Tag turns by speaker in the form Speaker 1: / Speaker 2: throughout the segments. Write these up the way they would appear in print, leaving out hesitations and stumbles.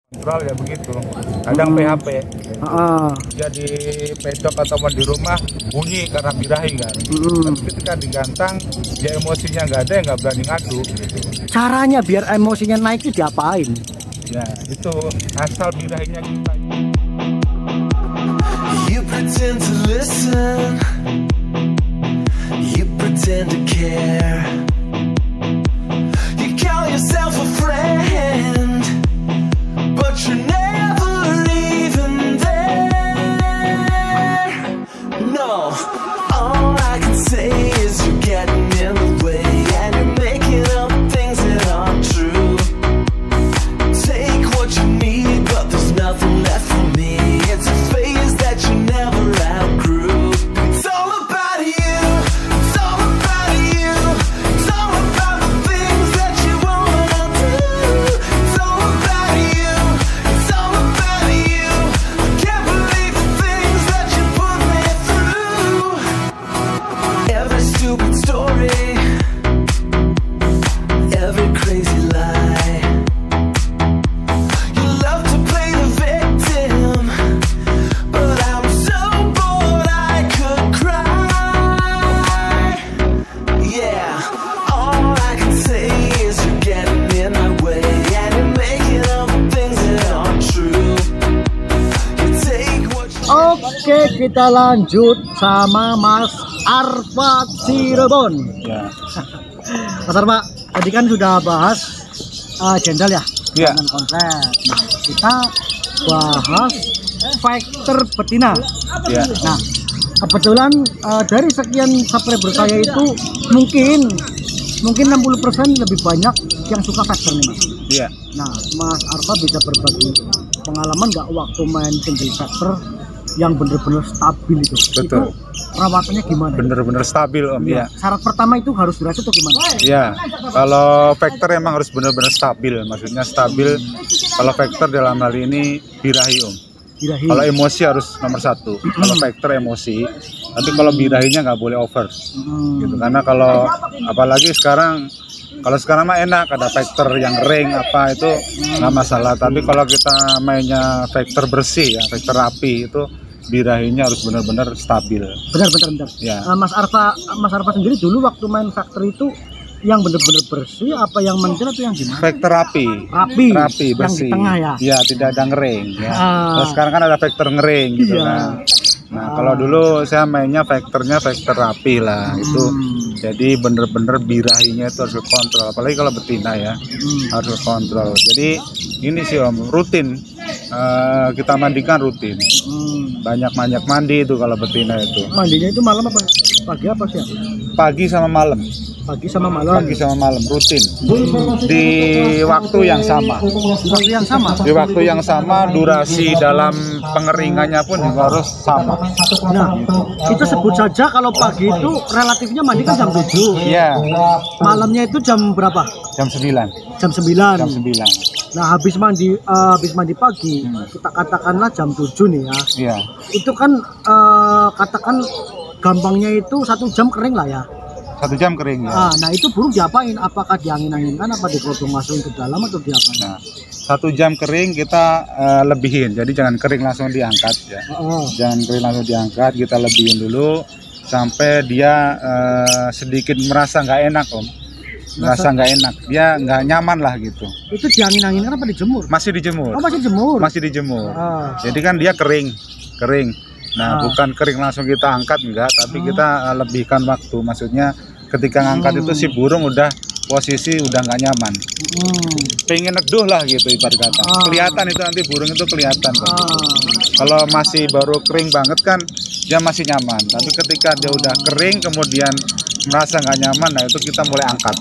Speaker 1: kontrol ya begitu. Kadang PHP. Jadi pedok atau di rumah bunyi karena birahi kan. Tapi ketika digantang, ya emosinya nggak ada, nggak berani ngadu. Gitu.
Speaker 2: Caranya biar emosinya naik itu diapain?
Speaker 1: Ya itu asal birahinya kita.
Speaker 3: You pretend to listen, you pretend to care, you call yourself a friend, but you're never even there. No, all I can say is you're getting in the way, and you're making up things that aren't true. Take what you need, but there's nothing left for me. It's a phase that you never outgrew. It's all about you, it's all about you, it's all about the things that you wanna do. It's all about you, it's all about you. I can't believe the things that you put me through. Every stupid story, every crazy lie. You love to play the victim, but I'm so bored I could cry. Yeah, all I can say is you're getting in my way, and you're making up things that aren't true. You take what you
Speaker 2: Oke, kita lanjut sama Mas Arfa Cirebon.
Speaker 1: Ya.
Speaker 2: Mas Arfa, tadi kan sudah bahas jendal ya,
Speaker 1: Iya.
Speaker 2: dengan konsep. Nah, kita bahas factor betina.
Speaker 1: Ya.
Speaker 2: Nah, kebetulan dari sekian subscriber saya itu mungkin 60% lebih banyak yang suka factor nih Mas.
Speaker 1: Iya.
Speaker 2: Nah, Mas Arfa bisa berbagi pengalaman nggak waktu main single factor yang bener-bener stabil itu?
Speaker 1: Betul.
Speaker 2: Itu perawatannya gimana?
Speaker 1: Bener-bener stabil Om.
Speaker 2: Iya.
Speaker 1: Ya.
Speaker 2: Syarat pertama itu harus beras atau gimana?
Speaker 1: Ya, kalau factor emang harus benar-benar stabil. Maksudnya stabil. Kalau factor dalam hal ini birahi Om.
Speaker 2: Birahi.
Speaker 1: Kalau emosi harus nomor satu. Kalau factor emosi. Tapi kalau birahinya nggak boleh over. Gitu. Karena kalau apalagi sekarang, kalau sekarang mah enak ada factor yang ring apa itu nggak masalah. Tapi kalau kita mainnya factor bersih ya, factor rapi itu birahinya harus benar-benar stabil.
Speaker 2: Benar.
Speaker 1: Ya.
Speaker 2: Mas Arfa sendiri dulu waktu main factor itu yang bener-bener bersih apa yang mentil atau yang gimana?
Speaker 1: Factor rapi,
Speaker 2: Rapi,
Speaker 1: bersih.
Speaker 2: yang di tengah ya?
Speaker 1: Iya, tidak ada ngering. Ya. Kalau sekarang kan ada factor ngering gitu
Speaker 2: Iya.
Speaker 1: kan. Nah, kalau dulu saya mainnya factornya factor rapi lah itu. Jadi bener-bener birahinya itu harus kontrol. Apalagi kalau betina ya, harus kontrol. Jadi ini sih Om, rutin. Kita mandikan rutin. Banyak mandi itu kalau betina itu.
Speaker 2: Mandinya itu malam apa? Pagi apa siang?
Speaker 1: Pagi sama malam.
Speaker 2: Pagi sama malam.
Speaker 1: Pagi sama malam rutin. Di waktu yang sama.
Speaker 2: Di waktu yang sama.
Speaker 1: Di waktu yang sama, durasi dalam pengeringannya pun juga harus sama.
Speaker 2: Nah, kita sebut saja kalau pagi itu relatifnya mandi kan jam 7.
Speaker 1: Iya,
Speaker 2: Malamnya itu jam berapa?
Speaker 1: jam 9.
Speaker 2: Jam 9.
Speaker 1: Jam 9.
Speaker 2: Nah, habis mandi pagi, kita katakanlah jam 7 nih ya.
Speaker 1: Iya.
Speaker 2: Itu kan katakan gampangnya itu 1 jam kering lah ya.
Speaker 1: 1 jam kering ya.
Speaker 2: Nah, itu burung diapain? Apakah diangin-anginkan apa digodong masukin ke dalam atau diapain?
Speaker 1: Nah, 1 jam kering kita lebihin. Jadi jangan kering langsung diangkat ya. Jangan kering langsung diangkat, kita lebihin dulu sampai dia sedikit merasa nggak enak Om. Merasa nggak enak, dia nggak nyaman lah gitu.
Speaker 2: Itu diangin-anginkan apa dijemur?
Speaker 1: Masih dijemur.
Speaker 2: Oh, masih jemur.
Speaker 1: Masih dijemur. Jadi kan dia kering. Nah, bukan kering langsung kita angkat enggak, tapi kita lebihkan waktu. Maksudnya ketika ngangkat itu si burung udah posisi udah nggak nyaman. Pengen neduh lah gitu ibarat kata. Kelihatan itu nanti burung itu kelihatan. Kalau masih baru kering banget kan dia masih nyaman. Tapi ketika dia udah kering kemudian merasa nggak nyaman, nah itu kita mulai angkat.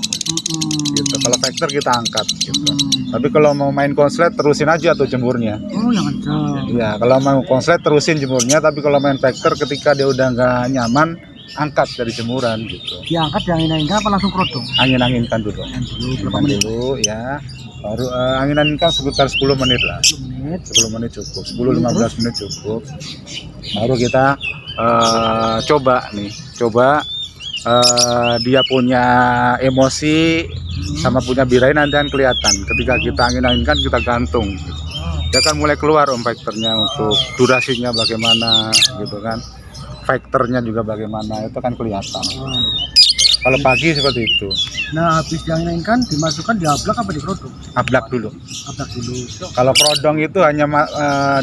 Speaker 1: Gitu. Kalau factor kita angkat. Gitu. Tapi kalau mau main konslet terusin aja tuh jemurnya.
Speaker 2: Oh, yang ada.
Speaker 1: Ya, kalau mau konslet terusin jemurnya. Tapi kalau main factor ketika dia udah nggak nyaman, angkat dari jemuran gitu.
Speaker 2: Diangkat diangin-anginkan apa langsung kerodong?
Speaker 1: Angin-anginkan dulu.
Speaker 2: Berapa menit?
Speaker 1: Dulu ya. Baru angin-anginkan sekitar 10 menit lah. 10 menit cukup. 10-15 menit cukup. Baru kita coba nih. Dia punya emosi sama punya birahi nanti kan kelihatan. Ketika kita angin-anginkan kita gantung. dia kan mulai keluar faktornya untuk durasinya bagaimana gitu kan, faktornya juga bagaimana, itu kan kelihatan. Kalau pagi seperti itu.
Speaker 2: Nah, habis dianginkan dimasukkan di ablak apa di produk?
Speaker 1: Ablak dulu.
Speaker 2: Ablak dulu.
Speaker 1: Kalau prodong itu hanya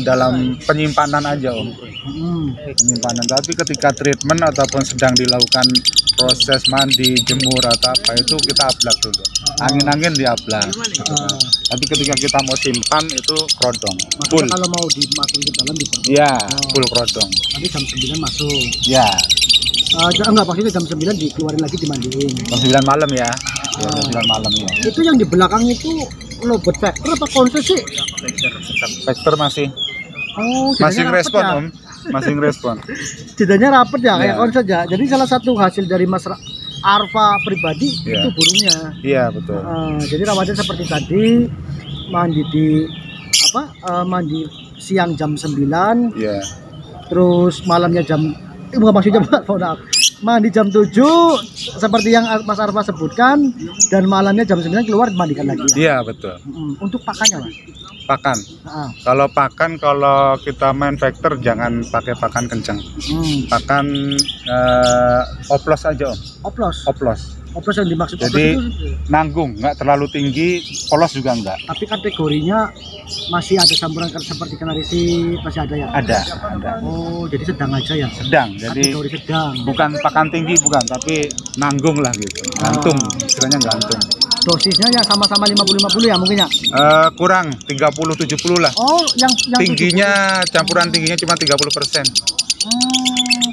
Speaker 1: dalam penyimpanan aja Om. Penyimpanan. Tapi ketika treatment ataupun sedang dilakukan proses mandi, jemur atau apa itu kita ablak dulu. Angin-angin di ablak. Gitu kan. Tapi ketika kita mau simpan itu prodong. Full.
Speaker 2: Kalau mau dimasukin ke dalam di produk.
Speaker 1: Iya, full prodong.
Speaker 2: Nanti jam 9 masuk.
Speaker 1: Ya.
Speaker 2: Enggak, maksudnya jam 9 dikeluarin lagi dimandiin.
Speaker 1: Jam 9 malam ya. Jam 9 malam ya.
Speaker 2: Itu yang di belakang itu lobot factor apa konses sih?
Speaker 1: Factor masih
Speaker 2: Masih
Speaker 1: respon
Speaker 2: ya?
Speaker 1: Om. Masih respon.
Speaker 2: Tidaknya rapet ya, kayak
Speaker 1: Iya.
Speaker 2: konses ya. Jadi salah satu hasil dari Mas Arfa pribadi
Speaker 1: Iya.
Speaker 2: itu burungnya.
Speaker 1: Iya, betul.
Speaker 2: Jadi rawatnya seperti tadi, mandi di mandi siang jam 9,
Speaker 1: Iya.
Speaker 2: terus malamnya bukan maksudnya mandi jam 7 seperti yang Mas Arfa sebutkan, dan malamnya jam 9 keluar dimandikan lagi ya.
Speaker 1: Iya, betul.
Speaker 2: Untuk pakannya Mas.
Speaker 1: Pakan. Kalau pakan, kalau kita main factor jangan pakai pakan kencang. Pakan oplos aja Om.
Speaker 2: Oplos yang dimaksud
Speaker 1: Jadi
Speaker 2: oplos itu,
Speaker 1: nanggung, nggak terlalu tinggi, polos juga enggak.
Speaker 2: tapi kategorinya masih ada campuran seperti kanarisi, masih ada ya?
Speaker 1: Ada.
Speaker 2: Oh, jadi sedang aja ya?
Speaker 1: Sedang. Jadi
Speaker 2: Kategori sedang.
Speaker 1: bukan pakan tinggi, bukan, tapi nanggung lah gitu. Gantung, istilahnya gantung.
Speaker 2: Dosisnya ya sama-sama 50-50 ya mungkin ya?
Speaker 1: Kurang 30-70 lah.
Speaker 2: Oh, yang
Speaker 1: Tingginya, campuran tingginya cuma 30%.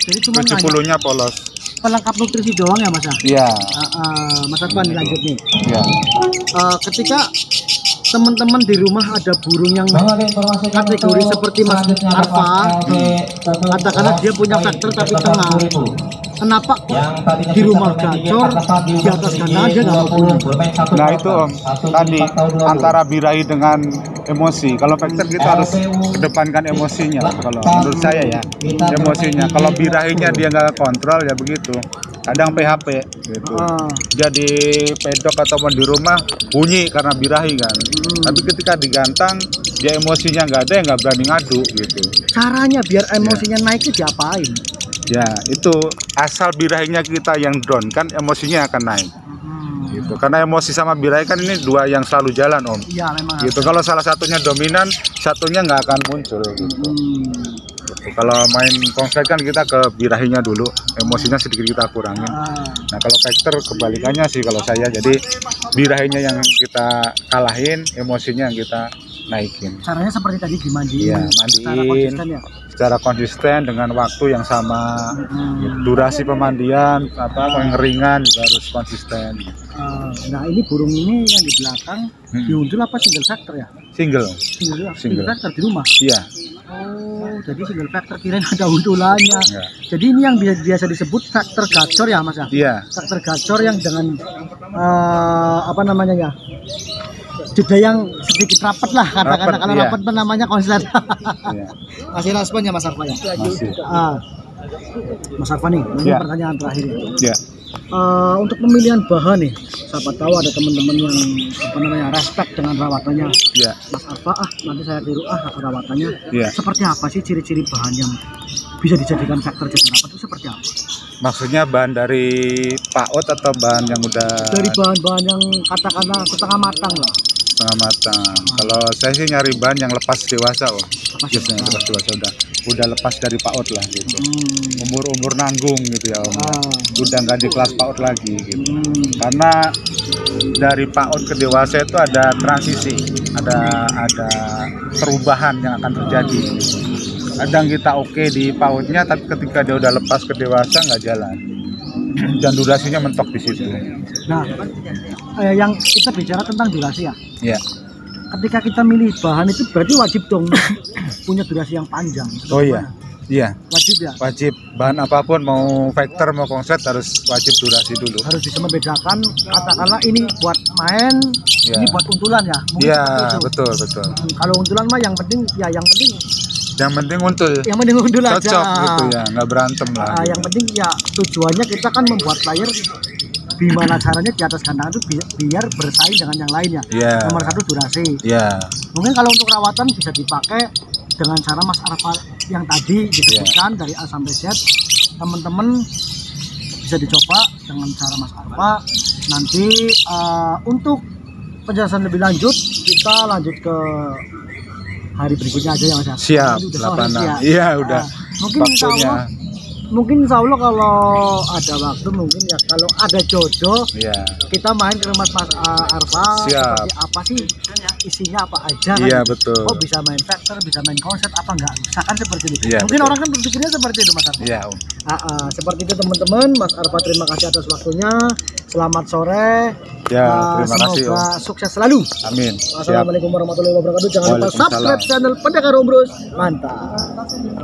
Speaker 2: Jadi cuma
Speaker 1: 70-nya polos.
Speaker 2: pelengkap nutrisi doang ya Mas?
Speaker 1: Iya.
Speaker 2: Mas Arfan lanjut nih.
Speaker 1: Iya.
Speaker 2: Ketika teman-teman di rumah ada burung yang kategori seperti Mas Arfa, katakanlah dia punya faktor tapi tengah, kenapa di rumah gacor, di atas kandang dia nggak mau punya?
Speaker 1: Nah itu Om, tadi antara birahi dengan emosi. Kalau faktor kita harus kedepankan emosinya. Kalau menurut saya ya, emosinya. Kalau birahinya dia nggak kontrol ya begitu. Kadang PHP gitu. Jadi pedok ataupun di rumah bunyi karena birahi kan. Tapi ketika digantang dia emosinya nggak ada, nggak berani ngadu gitu.
Speaker 2: Caranya biar emosinya naik itu diapain?
Speaker 1: Ya itu asal birahinya kita yang down kan emosinya akan naik. Gitu. Karena emosi sama birahi kan ini dua yang selalu jalan Om.
Speaker 2: Iya memang.
Speaker 1: Gitu. Kalau salah satunya dominan, satunya nggak akan muncul. Gitu. Kalau main konslet kan kita ke birahinya dulu, emosinya sedikit kita kurangin. Nah kalau factor kebalikannya sih kalau saya, jadi birahinya yang kita kalahin, emosinya yang kita naikin.
Speaker 2: Caranya seperti tadi dimandiin.
Speaker 1: Iya,
Speaker 2: Secara
Speaker 1: mandiin
Speaker 2: konsisten ya.
Speaker 1: secara konsisten dengan waktu yang sama. Durasi pemandian, pengeringan juga harus konsisten.
Speaker 2: Nah ini burung ini yang di belakang diuntul apa single factor ya?
Speaker 1: Single.
Speaker 2: Single factor di rumah.
Speaker 1: Iya.
Speaker 2: Oh, jadi single factor kirain ada untulannya.
Speaker 1: Enggak.
Speaker 2: Jadi ini yang biasa disebut factor gacor ya Mas ya?
Speaker 1: Iya.
Speaker 2: Factor gacor yang dengan apa namanya ya? Jeda yang sedikit rapat lah, katakan kalau
Speaker 1: iya.
Speaker 2: rapat namanya konslet.
Speaker 1: Iya.
Speaker 2: Masih respon ya Mas Arfa ya?
Speaker 1: Masih.
Speaker 2: Mas Arfa nih, ini
Speaker 1: Iya.
Speaker 2: pertanyaan terakhir ya.
Speaker 1: Iya.
Speaker 2: Untuk pemilihan bahan nih, siapa tahu ada teman-teman yang apa namanya respect dengan rawatannya.
Speaker 1: Iya.
Speaker 2: Mas Arfa, nanti saya tiru rawatannya.
Speaker 1: Iya.
Speaker 2: Seperti apa sih ciri-ciri bahan yang bisa dijadikan faktor jadi rapat itu seperti apa?
Speaker 1: Maksudnya bahan dari PAOT atau bahan yang udah
Speaker 2: Dari bahan-bahan yang katakanlah setengah matang lah.
Speaker 1: setengah matang. Kalau saya sih nyari bahan yang lepas dewasa Om.
Speaker 2: Lepas
Speaker 1: Biasanya
Speaker 2: dewasa.
Speaker 1: lepas dewasa udah lepas dari PAOT lah gitu. Umur nanggung gitu ya Om. Udah nggak di kelas PAOT lagi gitu. Karena dari PAOT ke dewasa itu ada transisi, ada perubahan yang akan terjadi. Kadang kita oke di PAOT-nya, tapi ketika dia udah lepas ke dewasa nggak jalan. Dan durasinya mentok di situ.
Speaker 2: Nah, yang kita bicara tentang durasi ya.
Speaker 1: Ya.
Speaker 2: Ketika kita milih bahan itu berarti wajib dong punya durasi yang panjang.
Speaker 1: Oh iya. Iya.
Speaker 2: Wajib ya.
Speaker 1: Wajib, bahan apapun mau factor mau konslet harus wajib durasi dulu.
Speaker 2: Harus bisa membedakan, katakanlah ini buat main,
Speaker 1: Ya.
Speaker 2: ini buat untulan ya. Mungkin
Speaker 1: Iya,
Speaker 2: seperti itu.
Speaker 1: betul.
Speaker 2: Kalau untulan mah yang penting
Speaker 1: Yang penting untul.
Speaker 2: untul aja.
Speaker 1: Cocok gitu ya, nggak berantem lah.
Speaker 2: Yang penting ya tujuannya kita kan membuat player gimana caranya di atas kandang itu biar bersaing dengan yang lainnya. Nomor 1 durasi. Mungkin kalau untuk rawatan bisa dipakai dengan cara Mas Arfa yang tadi disebutkan dari A sampai Z. Teman-teman bisa dicoba dengan cara Mas Arfa. Nanti untuk penjelasan lebih lanjut kita lanjut ke hari berikutnya aja ya Mas.
Speaker 1: Siap. 8. Iya udah.
Speaker 2: Mungkin insya Allah kalau ada waktu, mungkin ya kalau ada jodoh, kita main ke rumah Mas Arfa. Seperti apa sih kan ya, isinya apa aja kan?
Speaker 1: Iya betul.
Speaker 2: Oh bisa main factor, bisa main konser apa enggak, misalkan seperti itu. Mungkin orang kan berpikirnya seperti itu Mas Arfa. Seperti itu teman-teman. Mas Arfa terima kasih atas waktunya. Selamat sore.
Speaker 1: Terima kasih.
Speaker 2: Semoga sukses selalu.
Speaker 1: Amin.
Speaker 2: Assalamualaikum warahmatullahi wabarakatuh. Jangan lupa subscribe channel Pendekar Om Bros. Mantap.